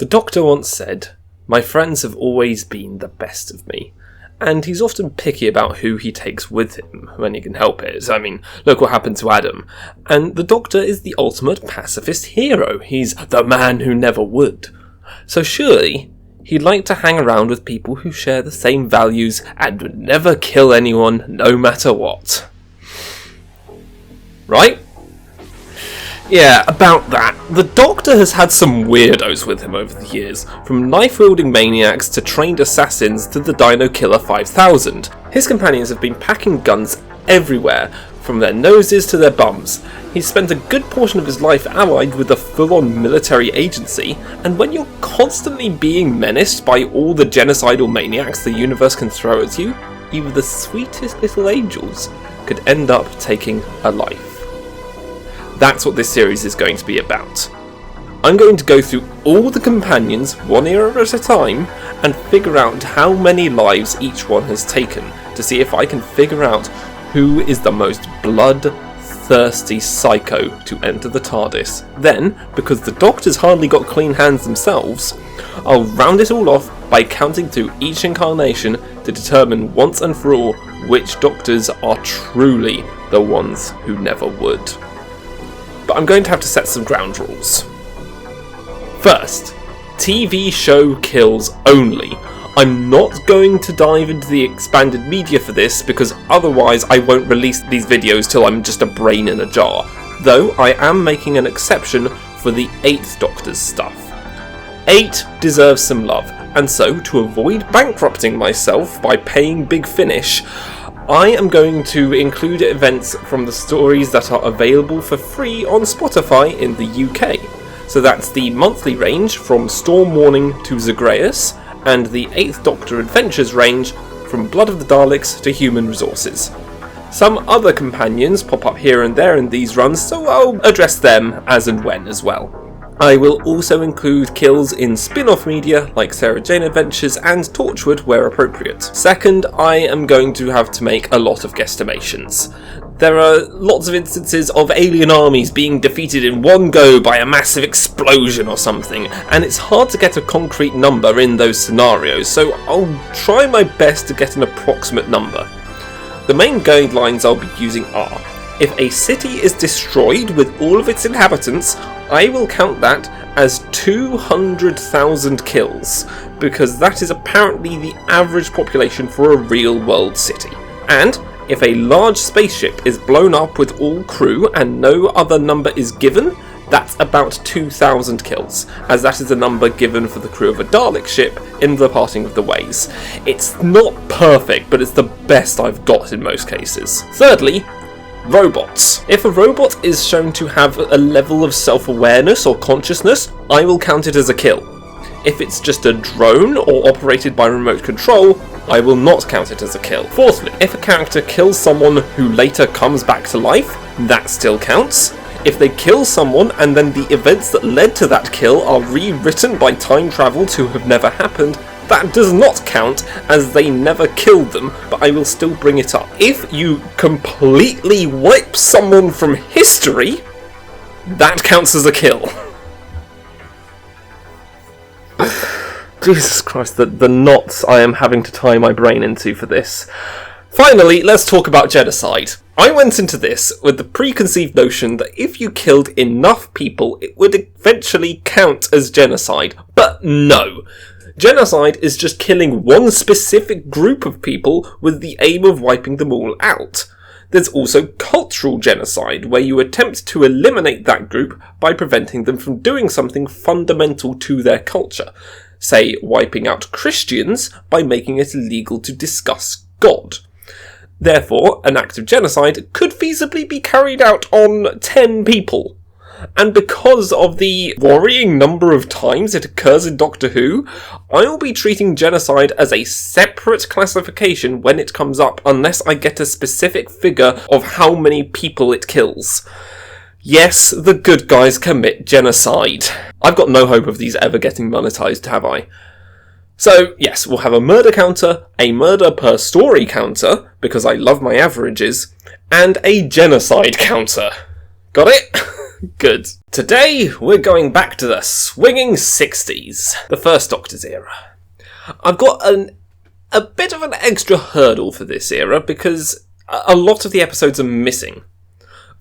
The Doctor once said, "My friends have always been the best of me." And he's often picky about who he takes with him when he can help it. I mean, look what happened to Adam. And the Doctor is the ultimate pacifist hero. He's the man who never would. So surely, he'd like to hang around with people who share the same values and would never kill anyone, no matter what. Right? Yeah, about that. The Doctor has had some weirdos with him over the years, from knife-wielding maniacs to trained assassins to the Dino Killer 5000. His companions have been packing guns everywhere, from their noses to their bums. He's spent a good portion of his life allied with a full-on military agency, and when you're constantly being menaced by all the genocidal maniacs the universe can throw at you, even the sweetest little angels could end up taking a life. That's what this series is going to be about. I'm going to go through all the companions, one era at a time, and figure out how many lives each one has taken, to see if I can figure out who is the most blood-thirsty psycho to enter the TARDIS. Then, because the Doctors hardly got clean hands themselves, I'll round it all off by counting through each incarnation to determine once and for all which Doctors are truly the ones who never would. But I'm going to have to set some ground rules. First, TV show kills only. I'm not going to dive into the expanded media for this because otherwise I won't release these videos till I'm just a brain in a jar. Though I am making an exception for the 8th Doctor's stuff. 8 deserves some love, and so to avoid bankrupting myself by paying Big Finish, I am going to include events from the stories that are available for free on Spotify in the UK. So that's the monthly range from Storm Warning to Zagreus, and the 8th Doctor Adventures range from Blood of the Daleks to Human Resources. Some other companions pop up here and there in these runs, so I'll address them as and when as well. I will also include kills in spin-off media like Sarah Jane Adventures and Torchwood where appropriate. Second, I am going to have to make a lot of guesstimations. There are lots of instances of alien armies being defeated in one go by a massive explosion or something, and it's hard to get a concrete number in those scenarios, so I'll try my best to get an approximate number. The main guidelines I'll be using are: if a city is destroyed with all of its inhabitants, I will count that as 200,000 kills, because that is apparently the average population for a real-world city. And if a large spaceship is blown up with all crew and no other number is given, that's about 2,000 kills, as that is the number given for the crew of a Dalek ship in The Parting of the Ways. It's not perfect, but it's the best I've got in most cases. Thirdly, robots. If a robot is shown to have a level of self-awareness or consciousness, I will count it as a kill. If it's just a drone or operated by remote control, I will not count it as a kill. Fourthly, if a character kills someone who later comes back to life, that still counts. If they kill someone and then the events that led to that kill are rewritten by time travel to have never happened, that does not count, as they never killed them, but I will still bring it up. If you completely wipe someone from history, that counts as a kill. Jesus Christ, the knots I am having to tie my brain into for this. Finally, let's talk about genocide. I went into this with the preconceived notion that if you killed enough people, it would eventually count as genocide. But no. Genocide is just killing one specific group of people with the aim of wiping them all out. There's also cultural genocide, where you attempt to eliminate that group by preventing them from doing something fundamental to their culture. Say, wiping out Christians by making it illegal to discuss God. Therefore, an act of genocide could feasibly be carried out on 10 people. And because of the worrying number of times it occurs in Doctor Who, I will be treating genocide as a separate classification when it comes up, unless I get a specific figure of how many people it kills. Yes, the good guys commit genocide. I've got no hope of these ever getting monetized, have I? So, yes, we'll have a murder counter, a murder per story counter, because I love my averages, and a genocide counter. Got it? Good. Today, we're going back to the swinging 60s, the first Doctor's era. I've got a bit of an extra hurdle for this era because a lot of the episodes are missing.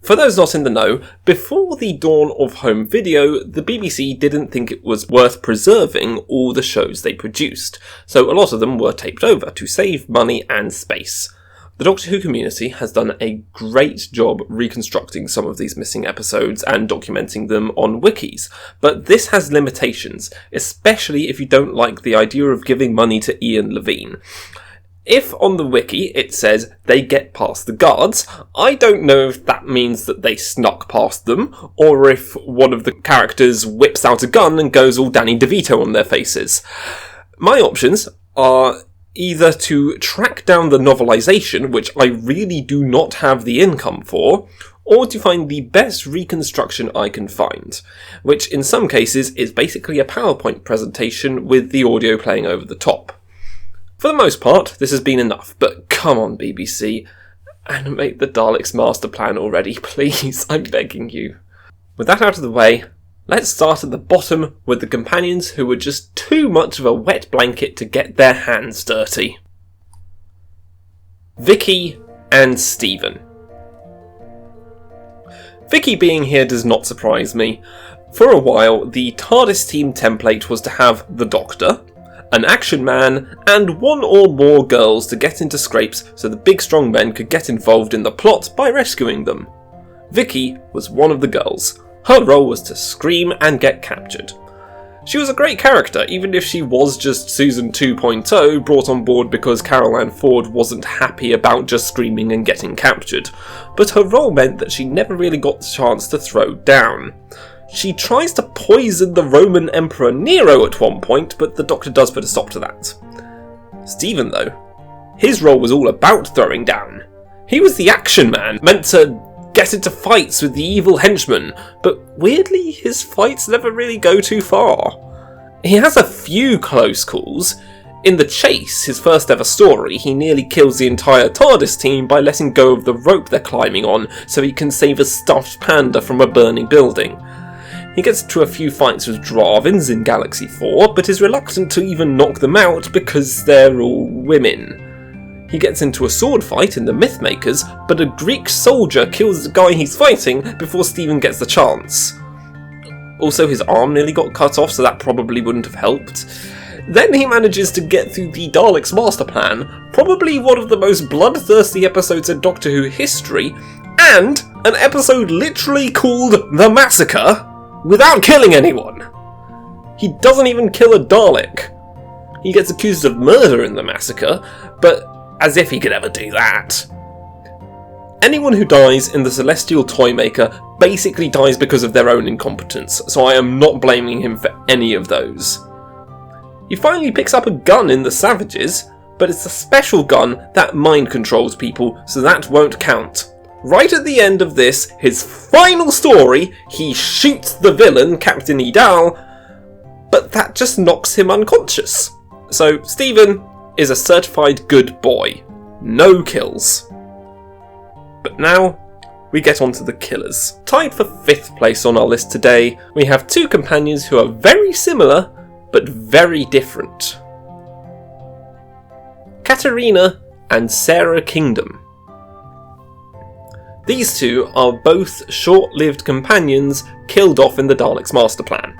For those not in the know, before the dawn of home video, the BBC didn't think it was worth preserving all the shows they produced, so a lot of them were taped over to save money and space. The Doctor Who community has done a great job reconstructing some of these missing episodes and documenting them on wikis, but this has limitations, especially if you don't like the idea of giving money to Ian Levine. If on the wiki it says they get past the guards, I don't know if that means that they snuck past them, or if one of the characters whips out a gun and goes all Danny DeVito on their faces. My options are either to track down the novelisation, which I really do not have the income for, or to find the best reconstruction I can find, which in some cases is basically a PowerPoint presentation with the audio playing over the top. For the most part, this has been enough, but come on BBC, animate the Daleks master plan already, please, I'm begging you. With that out of the way, let's start at the bottom with the companions who were just too much of a wet blanket to get their hands dirty. Vicky and Stephen. Vicky being here does not surprise me. For a while, the TARDIS team template was to have the Doctor, an action man, and one or more girls to get into scrapes so the big strong men could get involved in the plot by rescuing them. Vicky was one of the girls. Her role was to scream and get captured. She was a great character, even if she was just Susan 2.0 brought on board because Carol Ann Ford wasn't happy about just screaming and getting captured, but her role meant that she never really got the chance to throw down. She tries to poison the Roman Emperor Nero at one point, but the Doctor does put a stop to that. Stephen, though, his role was all about throwing down. He was the action man, meant to get into fights with the evil henchmen, but weirdly his fights never really go too far. He has a few close calls. In The Chase, his first ever story, he nearly kills the entire TARDIS team by letting go of the rope they're climbing on so he can save a stuffed panda from a burning building. He gets into a few fights with Dravins in Galaxy 4, but is reluctant to even knock them out because they're all women. He gets into a sword fight in The Mythmakers, but a Greek soldier kills the guy he's fighting before Stephen gets the chance. Also, his arm nearly got cut off, so that probably wouldn't have helped. Then he manages to get through the Daleks master plan, probably one of the most bloodthirsty episodes in Doctor Who history, and an episode literally called The Massacre, without killing anyone. He doesn't even kill a Dalek. He gets accused of murder in The Massacre, but as if he could ever do that. Anyone who dies in the Celestial Toymaker basically dies because of their own incompetence, so I am not blaming him for any of those. He finally picks up a gun in The Savages, but it's a special gun that mind controls people, so that won't count. Right at the end of this, his final story, he shoots the villain, Captain Edal, but that just knocks him unconscious. So Stephen is a certified good boy. No kills. But now, we get on to the killers. Tied for 5th place on our list today, we have two companions who are very similar, but very different. Katerina and Sarah Kingdom. These two are both short-lived companions killed off in the Daleks' master plan.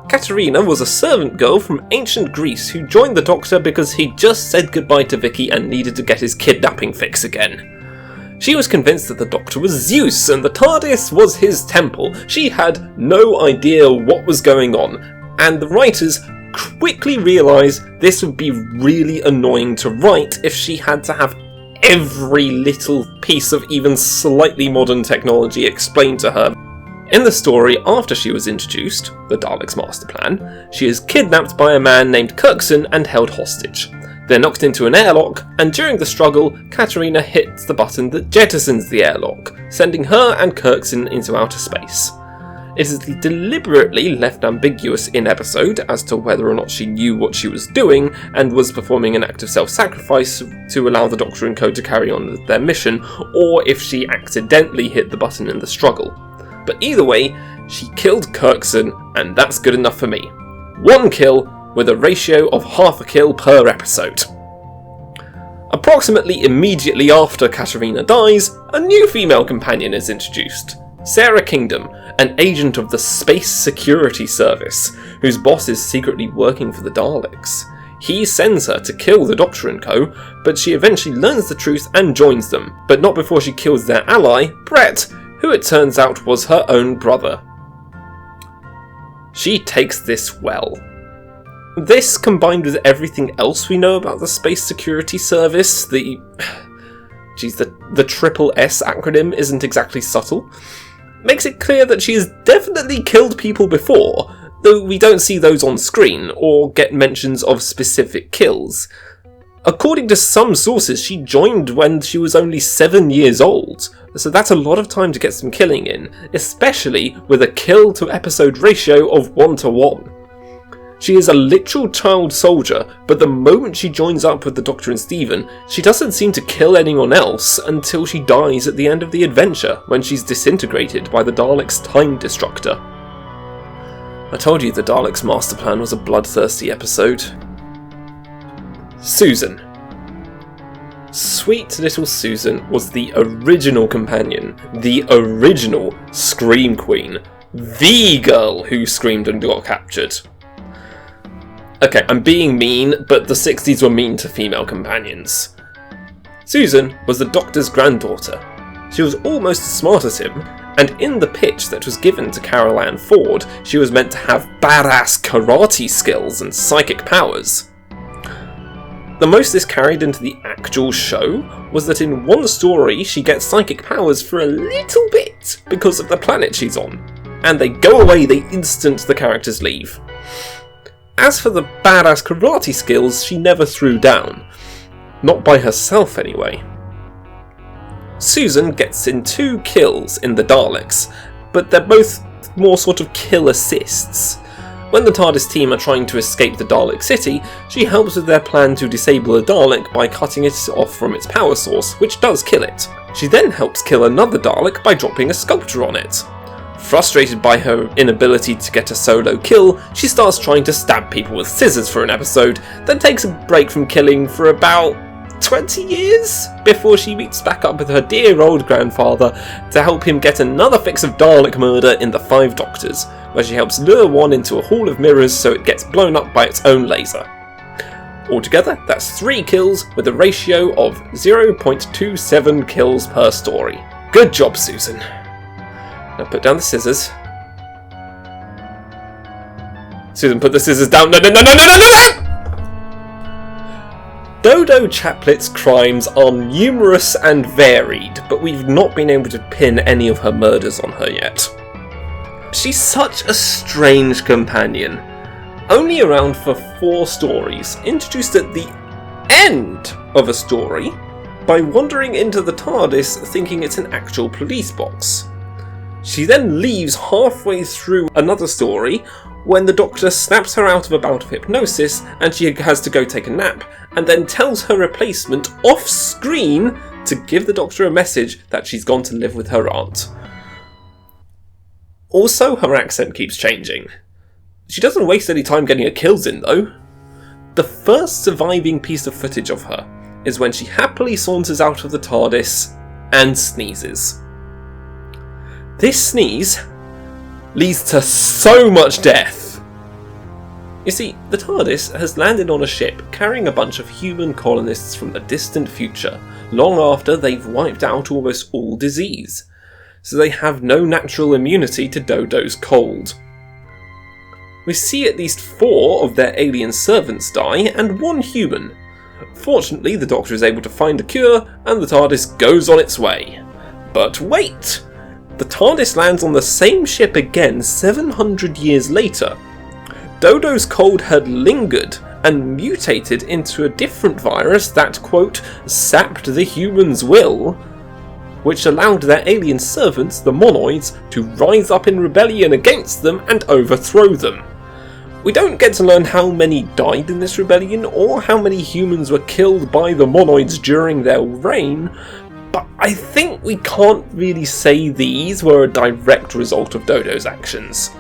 Katerina was a servant girl from ancient Greece who joined the Doctor because he'd just said goodbye to Vicky and needed to get his kidnapping fix again. She was convinced that the Doctor was Zeus and the TARDIS was his temple. She had no idea what was going on, and the writers quickly realised this would be really annoying to write if she had to have every little piece of even slightly modern technology explained to her. In the story, after she was introduced, the Daleks' master plan, she is kidnapped by a man named Kirkson and held hostage. They're knocked into an airlock, and during the struggle, Katerina hits the button that jettisons the airlock, sending her and Kirkson into outer space. It is deliberately left ambiguous in episode as to whether or not she knew what she was doing and was performing an act of self-sacrifice to allow the Doctor and Co to carry on with their mission, or if she accidentally hit the button in the struggle. But either way, she killed Kirkson, and that's good enough for me. 1 kill with a ratio of half a kill per episode. Approximately immediately after Katarina dies, a new female companion is introduced. Sarah Kingdom, an agent of the Space Security Service, whose boss is secretly working for the Daleks. He sends her to kill the Doctor and co, but she eventually learns the truth and joins them, but not before she kills their ally, Brett, who it turns out was her own brother. She takes this well. This, combined with everything else we know about the Space Security Service, the triple S acronym isn't exactly subtle, makes it clear that she has definitely killed people before, though we don't see those on screen, or get mentions of specific kills. According to some sources, she joined when she was only 7 years old, so that's a lot of time to get some killing in, especially with a kill to episode ratio of 1:1. She is a literal child soldier, but the moment she joins up with the Doctor and Steven, she doesn't seem to kill anyone else until she dies at the end of the adventure, when she's disintegrated by the Daleks' time destructor. I told you the Daleks' master plan was a bloodthirsty episode. Susan. Sweet little Susan was the original companion, the original Scream Queen, the girl who screamed and got captured. Okay, I'm being mean, but the 60s were mean to female companions. Susan was the Doctor's granddaughter. She was almost as smart as him, and in the pitch that was given to Carol Ann Ford, she was meant to have badass karate skills and psychic powers. The most this carried into the actual show was that in one story she gets psychic powers for a little bit because of the planet she's on, and they go away the instant the characters leave. As for the badass karate skills, she never threw down. Not by herself, anyway. Susan gets in 2 kills in the Daleks, but they're both more sort of kill assists. When the TARDIS team are trying to escape the Dalek city, she helps with their plan to disable a Dalek by cutting it off from its power source, which does kill it. She then helps kill another Dalek by dropping a sculpture on it. Frustrated by her inability to get a solo kill, she starts trying to stab people with scissors for an episode, then takes a break from killing for about 20 years before she meets back up with her dear old grandfather to help him get another fix of Dalek murder in The Five Doctors, where she helps lure one into a hall of mirrors so it gets blown up by its own laser. Altogether, that's 3 kills with a ratio of 0.27 kills per story. Good job, Susan. Now put down the scissors. Susan, put the scissors down. No! Dodo Chaplet's crimes are numerous and varied, but we've not been able to pin any of her murders on her yet. She's such a strange companion. Only around for 4 stories, introduced at the end of a story by wandering into the TARDIS thinking it's an actual police box. She then leaves halfway through another story when the Doctor snaps her out of a bout of hypnosis and she has to go take a nap, and then tells her replacement off screen to give the Doctor a message that she's gone to live with her aunt. Also, her accent keeps changing. She doesn't waste any time getting her kills in though. The first surviving piece of footage of her is when she happily saunters out of the TARDIS and sneezes. This sneeze leads to so much death. You see, the TARDIS has landed on a ship carrying a bunch of human colonists from the distant future, long after they've wiped out almost all disease, so they have no natural immunity to Dodo's cold. We see at least 4 of their alien servants die, and 1 human. Fortunately, the Doctor is able to find a cure, and the TARDIS goes on its way. But wait! The TARDIS lands on the same ship again 700 years later. Dodo's cold had lingered and mutated into a different virus that, quote, sapped the humans' will, which allowed their alien servants, the monoids, to rise up in rebellion against them and overthrow them. We don't get to learn how many died in this rebellion or how many humans were killed by the monoids during their reign, but I think we can't really say these were a direct result of Dodo's actions.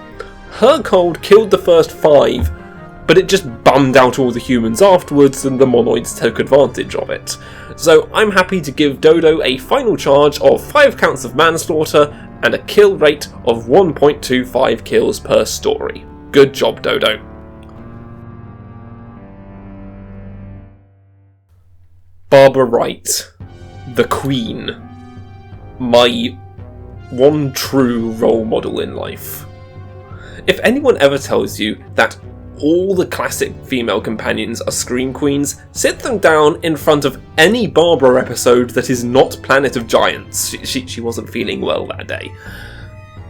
Her cold killed the first 5, but it just bummed out all the humans afterwards and the monoids took advantage of it. So I'm happy to give Dodo a final charge of 5 counts of manslaughter and a kill rate of 1.25 kills per story. Good job, Dodo. Barbara Wright, the Queen. My one true role model in life. If anyone ever tells you that all the classic female companions are Scream Queens, sit them down in front of any Barbara episode that is not Planet of Giants. She wasn't feeling well that day.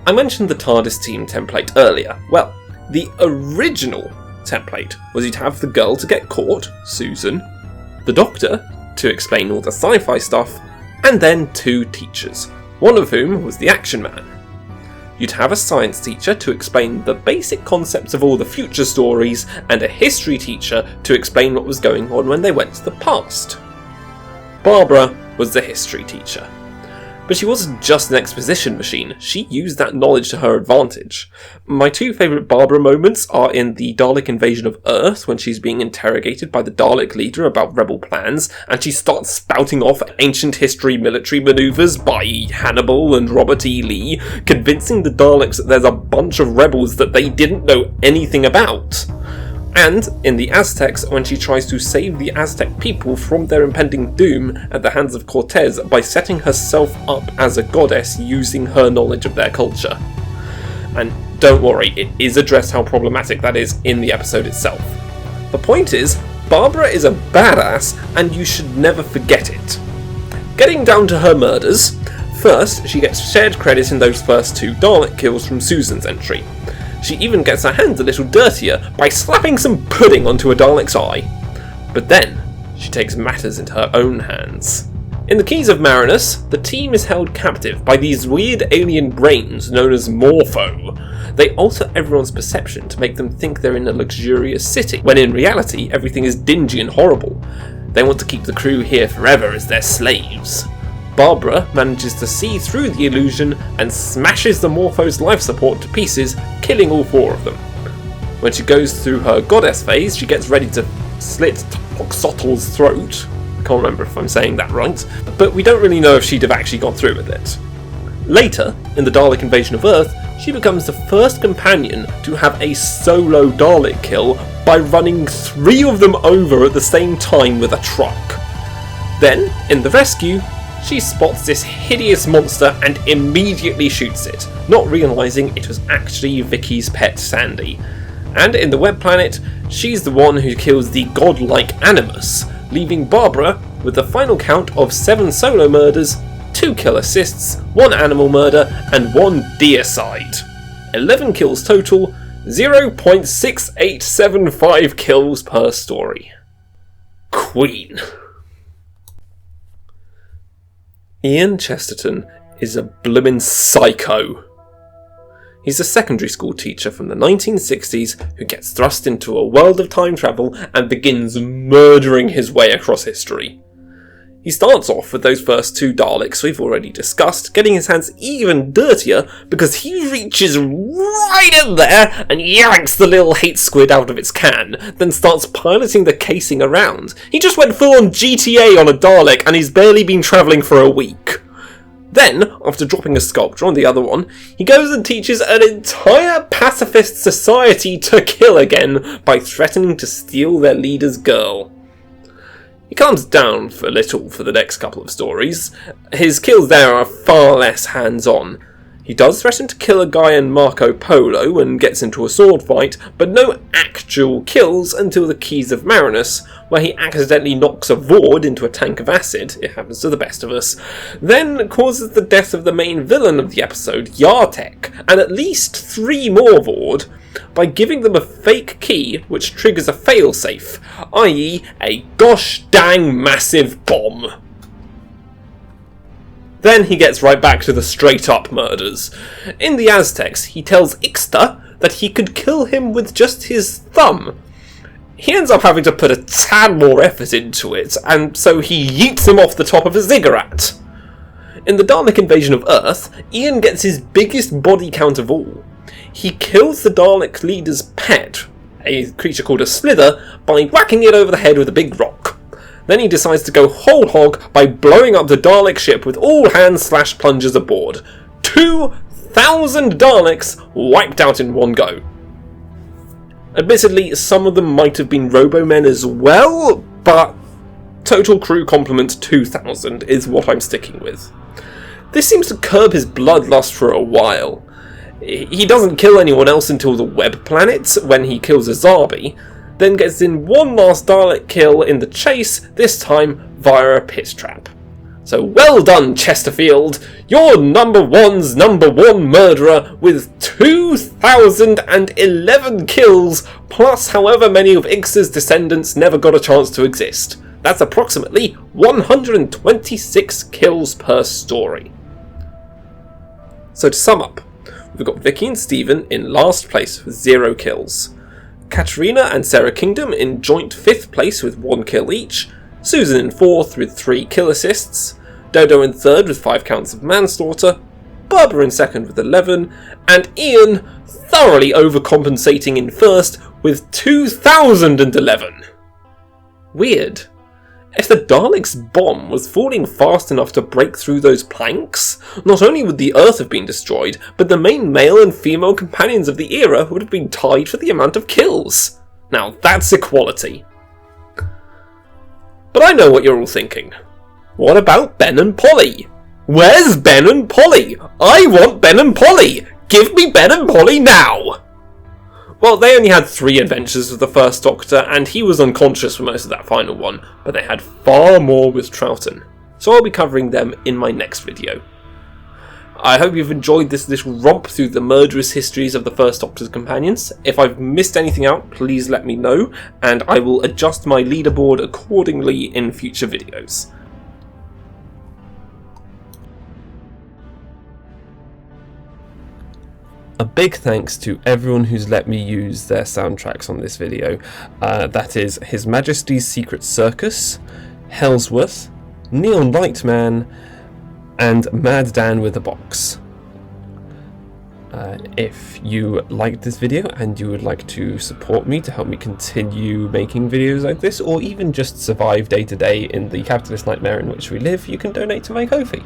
I mentioned the TARDIS team template earlier. Well, the original template was you'd have the girl to get caught, Susan, the Doctor to explain all the sci-fi stuff, and then 2 teachers, one of whom was the Action Man. You'd have a science teacher to explain the basic concepts of all the future stories, and a history teacher to explain what was going on when they went to the past. Barbara was the history teacher. But she wasn't just an exposition machine, she used that knowledge to her advantage. My 2 favourite Barbara moments are in the Dalek invasion of Earth, when she's being interrogated by the Dalek leader about rebel plans, and she starts spouting off ancient history military manoeuvres by Hannibal and Robert E. Lee, convincing the Daleks that there's a bunch of rebels that they didn't know anything about. And in the Aztecs, when she tries to save the Aztec people from their impending doom at the hands of Cortez by setting herself up as a goddess using her knowledge of their culture. And don't worry, it is addressed how problematic that is in the episode itself. The point is, Barbara is a badass and you should never forget it. Getting down to her murders, first she gets shared credit in those first 2 Dalek kills from Susan's entry. She even gets her hands a little dirtier by slapping some pudding onto a Dalek's eye. But then, she takes matters into her own hands. In the Keys of Marinus, the team is held captive by these weird alien brains known as Morpho. They alter everyone's perception to make them think they're in a luxurious city, when in reality everything is dingy and horrible. They want to keep the crew here forever as their slaves. Barbara manages to see through the illusion and smashes the Morpho's life support to pieces, killing all 4 of them. When she goes through her goddess phase, she gets ready to slit Toxotl's throat. I can't remember if I'm saying that right, but we don't really know if she'd have actually gone through with it. Later, in the Dalek invasion of Earth, she becomes the first companion to have a solo Dalek kill by running 3 of them over at the same time with a truck. Then, in the rescue, she spots this hideous monster and immediately shoots it, not realising it was actually Vicky's pet Sandy. And in the Web Planet, she's the one who kills the godlike Animus, leaving Barbara with the final count of 7 solo murders, 2 kill assists, 1 animal murder, and 1 deicide. 11 kills total, 0.6875 kills per story. Queen. Ian Chesterton is a bloomin' psycho. He's a secondary school teacher from the 1960s who gets thrust into a world of time travel and begins murdering his way across history. He starts off with those first 2 Daleks we've already discussed, getting his hands even dirtier because he reaches right in there and yanks the little hate squid out of its can, then starts piloting the casing around. He just went full on GTA on a Dalek and he's barely been travelling for a week. Then, after dropping a sculpture on the other one, he goes and teaches an entire pacifist society to kill again by threatening to steal their leader's girl. He calms down for a little for the next couple of stories. His kills there are far less hands-on. He does threaten to kill a guy in Marco Polo and gets into a sword fight, but no actual kills until the Keys of Marinus, where he accidentally knocks a Vord into a tank of acid, it happens to the best of us, then causes the death of the main villain of the episode, Yartek, and at least 3 more Vord, by giving them a fake key which triggers a failsafe, i.e. a gosh dang massive bomb. Then he gets right back to the straight-up murders. In the Aztecs, he tells Ixta that he could kill him with just his thumb. He ends up having to put a tad more effort into it, and so he yeets him off the top of a ziggurat. In the Dalek invasion of Earth, Ian gets his biggest body count of all. He kills the Dalek leader's pet, a creature called a Slither, by whacking it over the head with a big rock. Then he decides to go whole hog by blowing up the Dalek ship with all hands/plungers aboard. 2,000 Daleks wiped out in one go. Admittedly, some of them might have been Robomen as well, but total crew complement 2,000 is what I'm sticking with. This seems to curb his bloodlust for a while. He doesn't kill anyone else until the Web Planet, when he kills a Zarbi, then gets in one last Dalek kill in the chase, this time via a pit trap. So well done, Chesterfield! You're number one's number one murderer with 2,011 kills, plus however many of Ix's descendants never got a chance to exist. That's approximately 126 kills per story. So to sum up, we've got Vicky and Stephen in last place with 0 kills. Katerina and Sarah Kingdom in joint 5th place with 1 kill each. Susan in 4th with 3 kill assists. Dodo in 3rd with 5 counts of manslaughter. Barbara in 2nd with 11. And Ian thoroughly overcompensating in 1st with 2,011. Weird. If the Daleks' bomb was falling fast enough to break through those planks, not only would the Earth have been destroyed, but the main male and female companions of the era would have been tied for the amount of kills. Now that's equality. But I know what you're all thinking. What about Ben and Polly? Where's Ben and Polly? I want Ben and Polly! Give me Ben and Polly now! Well, they only had 3 adventures with the First Doctor, and he was unconscious for most of that final one, but they had far more with Troughton, so I'll be covering them in my next video. I hope you've enjoyed this little romp through the murderous histories of the First Doctor's companions. If I've missed anything out, please let me know, and I will adjust my leaderboard accordingly in future videos. A big thanks to everyone who's let me use their soundtracks on this video. That is His Majesty's Secret Circus, Hellsworth, Neon Nightman, and Mad Dan with a Box. If you liked this video and you would like to support me to help me continue making videos like this, or even just survive day to day in the capitalist nightmare in which we live, you can donate to my Ko-fi.